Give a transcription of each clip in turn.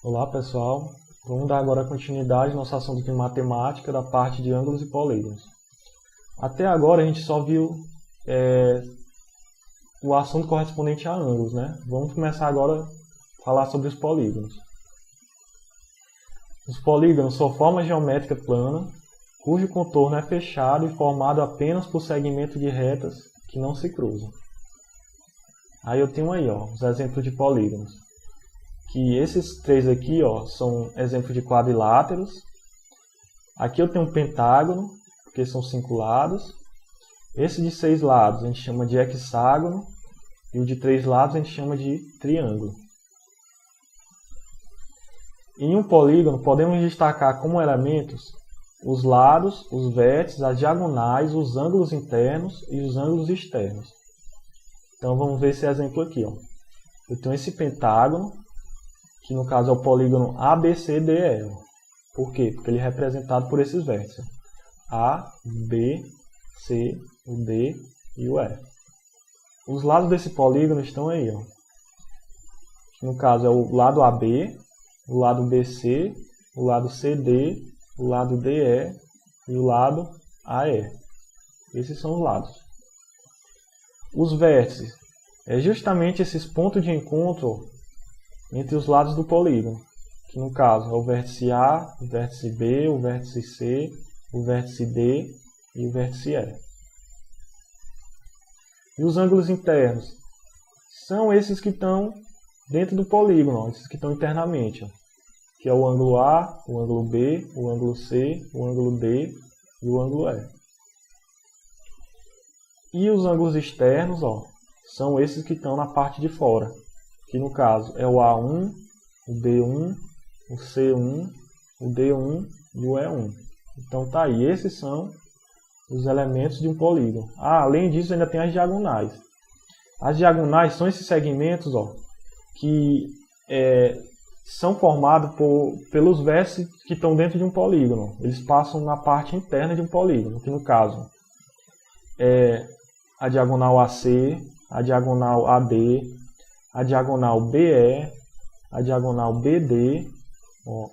Olá pessoal, vamos dar agora continuidade à nossa assunto de matemática da parte de ângulos e polígonos. Até agora a gente só viu o assunto correspondente a ângulos, né? Vamos começar agora a falar sobre os polígonos. Os polígonos são forma geométrica plana, cujo contorno é fechado e formado apenas por segmentos de retas que não se cruzam. Aí eu tenho aí, os exemplos de polígonos. Que esses três aqui, são exemplos de quadriláteros. Aqui eu tenho um pentágono, porque são 5 lados. Esse de 6 lados a gente chama de hexágono, e o de 3 lados a gente chama de triângulo. Em um polígono podemos destacar como elementos os lados, os vértices, as diagonais, os ângulos internos e os ângulos externos. Então vamos ver esse exemplo aqui. Eu tenho esse pentágono, que no caso é o polígono ABCDE. Por quê? Porque ele é representado por esses vértices. A, B, C, o D e o E. Os lados desse polígono estão aí. Que no caso é o lado AB, o lado BC, o lado CD, o lado DE e o lado AE. Esses são os lados. Os vértices é justamente esses pontos de encontro entre os lados do polígono, que no caso é o vértice A, o vértice B, o vértice C, o vértice D e o vértice E. E os ângulos internos são esses que estão dentro do polígono, esses que estão internamente, que é o ângulo A, o ângulo B, o ângulo C, o ângulo D e o ângulo E. E os ângulos externos, são esses que estão na parte de fora, que no caso é o A1, o B1, o C1, o D1 e o E1. Então tá aí, esses são os elementos de um polígono. Além disso ainda tem as diagonais. As diagonais são esses segmentos que são formados pelos vértices que estão dentro de um polígono. Eles passam na parte interna de um polígono, que no caso é a diagonal AC, a diagonal AD, a diagonal BE, a diagonal BD,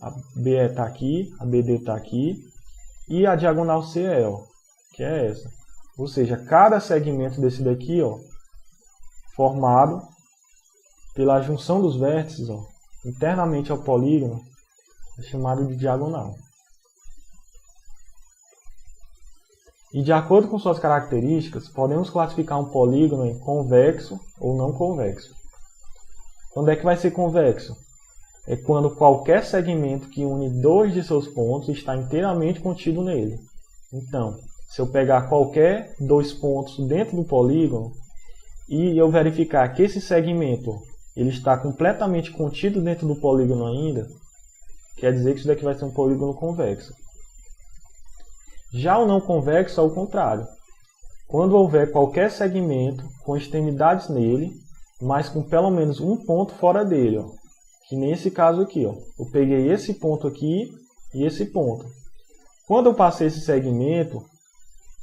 a BE está aqui, a BD está aqui, e a diagonal CE, que é essa. Ou seja, cada segmento desse daqui, formado pela junção dos vértices, internamente ao polígono, é chamado de diagonal. E de acordo com suas características, podemos classificar um polígono em convexo ou não convexo. Quando é que vai ser convexo? É quando qualquer segmento que une dois de seus pontos está inteiramente contido nele. Então, se eu pegar qualquer dois pontos dentro do polígono e eu verificar que esse segmento ele está completamente contido dentro do polígono ainda, quer dizer que isso daqui vai ser um polígono convexo. Já o não convexo é o contrário. Quando houver qualquer segmento com extremidades nele, mas com pelo menos um ponto fora dele, que nesse caso aqui, eu peguei esse ponto aqui e esse ponto. Quando eu passei esse segmento,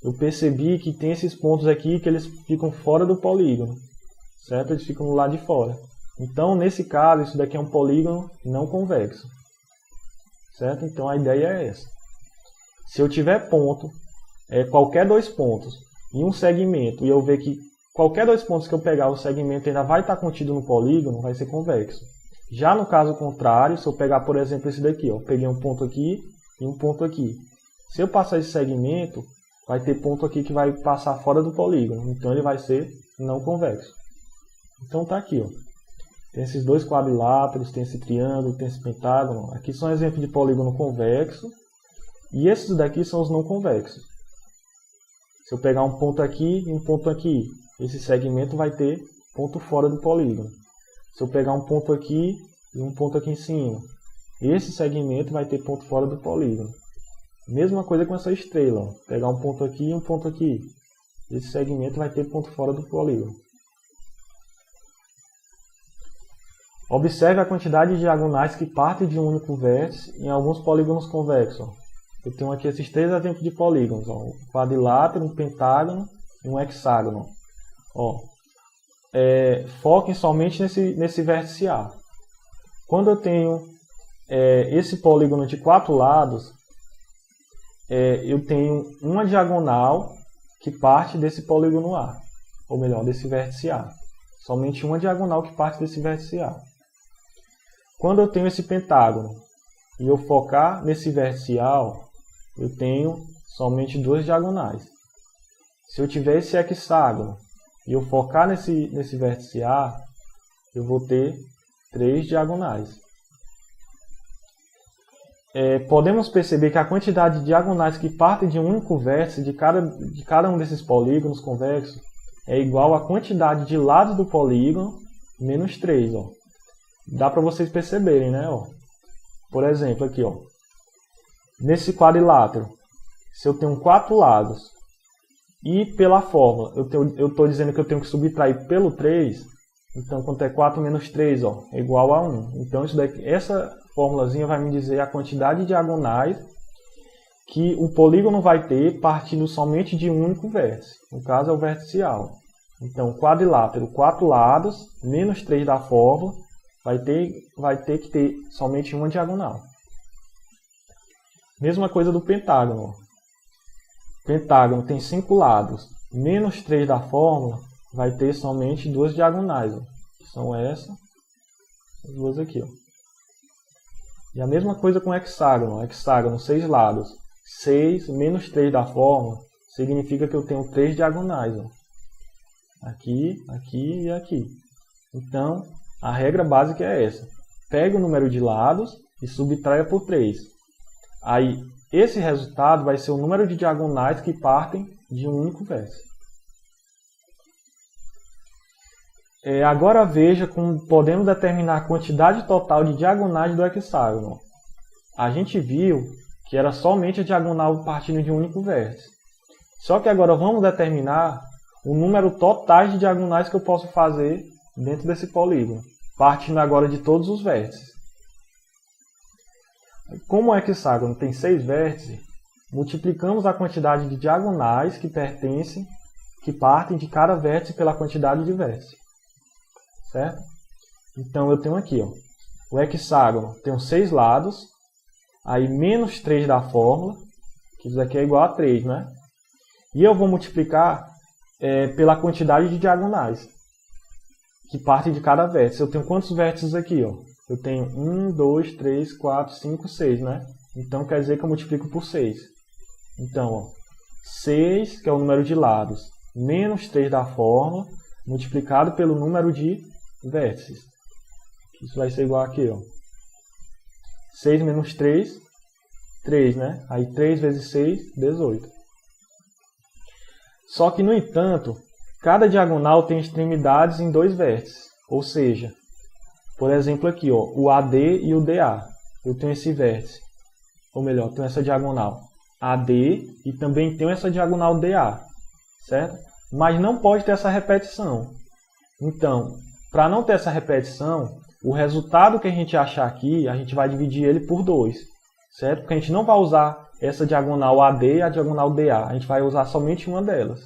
eu percebi que tem esses pontos aqui que eles ficam fora do polígono, certo? Eles ficam do lado de fora. Então, nesse caso, isso daqui é um polígono não convexo, certo? Então, a ideia é essa. Se eu tiver ponto, qualquer dois pontos em um segmento, e eu ver que qualquer dois pontos que eu pegar, o segmento ainda vai estar contido no polígono, vai ser convexo. Já no caso contrário, se eu pegar, por exemplo, esse daqui, peguei um ponto aqui e um ponto aqui. Se eu passar esse segmento, vai ter ponto aqui que vai passar fora do polígono, então ele vai ser não convexo. Então tá aqui, tem esses dois quadriláteros, tem esse triângulo, tem esse pentágono. Aqui são exemplos de polígono convexo, e esses daqui são os não convexos. Se eu pegar um ponto aqui e um ponto aqui, esse segmento vai ter ponto fora do polígono. Se eu pegar um ponto aqui e um ponto aqui em cima, esse segmento vai ter ponto fora do polígono. Mesma coisa com essa estrela. Pegar um ponto aqui e um ponto aqui. Esse segmento vai ter ponto fora do polígono. Observe a quantidade de diagonais que partem de um único vértice em alguns polígonos convexos. Eu tenho aqui esses três exemplos de polígonos. Um quadrilátero, um pentágono e um hexágono. Foquem somente nesse vértice A. Quando eu tenho esse polígono de 4 lados, eu tenho uma diagonal que parte desse polígono A, ou melhor, desse vértice A. Somente uma diagonal que parte desse vértice A. Quando eu tenho esse pentágono e eu focar nesse vértice A, eu tenho somente 2 diagonais. Se eu tiver esse hexágono e eu focar nesse vértice A, eu vou ter 3 diagonais. Podemos perceber que a quantidade de diagonais que partem de um único vértice de cada um desses polígonos convexos é igual à quantidade de lados do polígono menos 3. Ó. Dá para vocês perceberem, né? Ó. Por exemplo, aqui, ó, nesse quadrilátero, se eu tenho 4 lados e pela fórmula eu estou dizendo que eu tenho que subtrair pelo 3, então quanto é 4 menos 3, ó, é igual a 1. Então essa formulazinha vai me dizer a quantidade de diagonais que o polígono vai ter partindo somente de um único vértice. No caso é o vértice A. Então, quadrilátero, 4 lados, menos 3 da fórmula, vai ter que ter somente uma diagonal. Mesma coisa do pentágono. Pentágono tem 5 lados, menos 3 da fórmula, vai ter somente 2 diagonais. Ó, que são essas duas aqui. Ó. E a mesma coisa com hexágono. Hexágono, 6 lados. 6 menos 3 da fórmula significa que eu tenho 3 diagonais. Ó. Aqui, aqui e aqui. Então, a regra básica é essa. Pega o número de lados e subtraia por 3. Aí, esse resultado vai ser o número de diagonais que partem de um único vértice. Agora veja como podemos determinar a quantidade total de diagonais do hexágono. A gente viu que era somente a diagonal partindo de um único vértice. Só que agora vamos determinar o número total de diagonais que eu posso fazer dentro desse polígono, partindo agora de todos os vértices. Como o hexágono tem 6 vértices, multiplicamos a quantidade de diagonais que partem de cada vértice pela quantidade de vértices. Certo? Então eu tenho aqui, ó, o hexágono tem 6 lados, aí menos 3 da fórmula, que isso aqui é igual a 3, né? E eu vou multiplicar pela quantidade de diagonais que partem de cada vértice. Eu tenho quantos vértices aqui? Ó? Eu tenho 1, 2, 3, 4, 5, 6, né? Então quer dizer que eu multiplico por 6. Então, ó, 6, que é o número de lados, menos 3 da fórmula, multiplicado pelo número de vértices. Isso vai ser igual aqui, ó. 6 menos 3, 3, né? Aí 3 vezes 6, 18. Só que, no entanto, cada diagonal tem extremidades em 2 vértices. Ou seja, por exemplo aqui, ó, o AD e o DA. Eu tenho esse vértice. Ou melhor, tenho essa diagonal AD e também tenho essa diagonal DA. Certo? Mas não pode ter essa repetição. Então, para não ter essa repetição, o resultado que a gente achar aqui, a gente vai dividir ele por 2. Certo? Porque a gente não vai usar essa diagonal AD e a diagonal DA. A gente vai usar somente uma delas.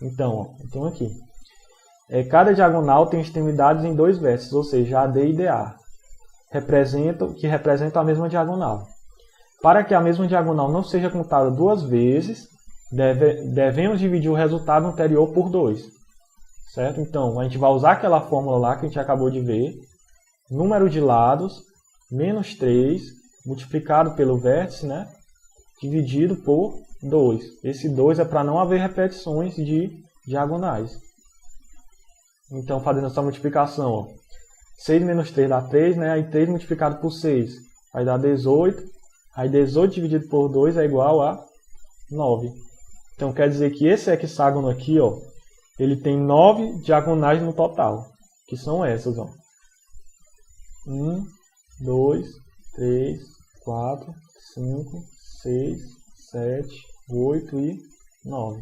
Então, ó, então aqui. Cada diagonal tem extremidades em 2 vértices, ou seja, AD e DA, que representam a mesma diagonal. Para que a mesma diagonal não seja contada 2 vezes, devemos dividir o resultado anterior por 2. Certo? Então, a gente vai usar aquela fórmula lá que a gente acabou de ver. Número de lados, menos 3, multiplicado pelo vértice, né? Dividido por 2. Esse 2 é para não haver repetições de diagonais. Então, fazendo essa multiplicação, ó, 6 menos 3 dá 3, né? Aí 3 multiplicado por 6 vai dar 18. Aí 18 dividido por 2 é igual a 9. Então, quer dizer que esse hexágono aqui, ó, ele tem 9 diagonais no total, que são essas, ó. 1, 2, 3, 4, 5, 6, 7, 8 e 9.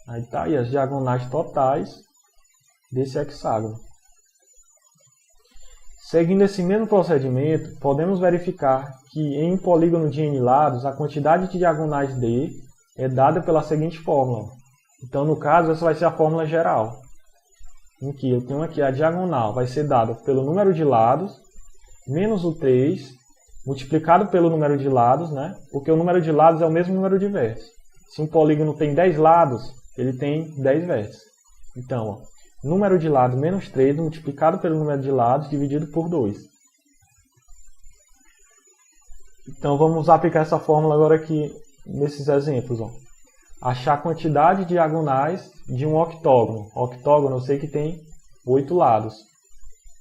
Aí tá aí as diagonais totais desse hexágono. Seguindo esse mesmo procedimento, podemos verificar que em um polígono de n lados, a quantidade de diagonais D é dada pela seguinte fórmula. Então, no caso, essa vai ser a fórmula geral. Em que eu tenho aqui a diagonal vai ser dada pelo número de lados, menos o 3, multiplicado pelo número de lados, né? Porque o número de lados é o mesmo número de vértices. Se um polígono tem 10 lados, ele tem 10 vértices. Então, ó, número de lados menos 3 multiplicado pelo número de lados dividido por 2. Então, vamos aplicar essa fórmula agora aqui nesses exemplos. Ó. Achar a quantidade de diagonais de um octógono. Octógono eu sei que tem 8 lados.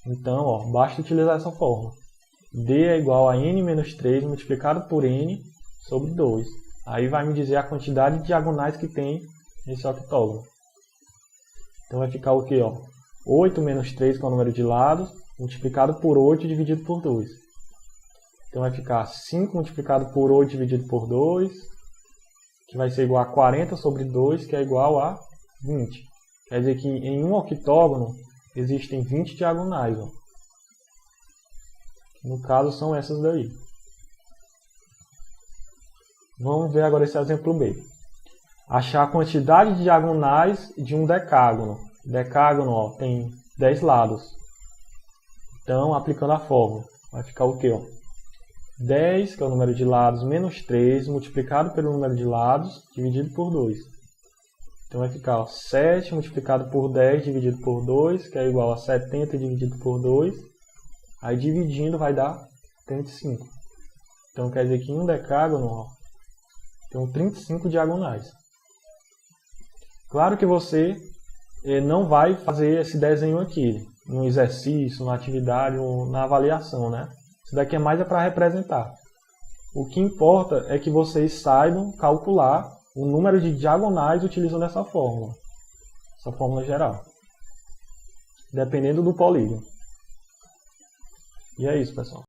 Então, ó, basta utilizar essa fórmula. D é igual a n menos 3 multiplicado por n sobre 2. Aí vai me dizer a quantidade de diagonais que tem nesse octógono. Então vai ficar o quê? Ó? 8 menos 3, que é o número de lados, multiplicado por 8 dividido por 2. Então vai ficar 5 multiplicado por 8 dividido por 2, que vai ser igual a 40 sobre 2, que é igual a 20. Quer dizer que em um octógono existem 20 diagonais. Ó. No caso são essas daí. Vamos ver agora esse exemplo B. Achar a quantidade de diagonais de um decágono. Decágono ó, tem 10 lados. Então, aplicando a fórmula, vai ficar o quê? Ó? 10, que é o número de lados, menos 3, multiplicado pelo número de lados, dividido por 2. Então vai ficar ó, 7 multiplicado por 10 dividido por 2, que é igual a 70 dividido por 2. Aí dividindo vai dar 35. Então quer dizer que em um decágono ó, tem 35 diagonais. Claro que você não vai fazer esse desenho aqui, no exercício, na atividade ou na avaliação, né? Isso daqui é mais para representar. O que importa é que vocês saibam calcular o número de diagonais utilizando essa fórmula geral, dependendo do polígono. E é isso, pessoal.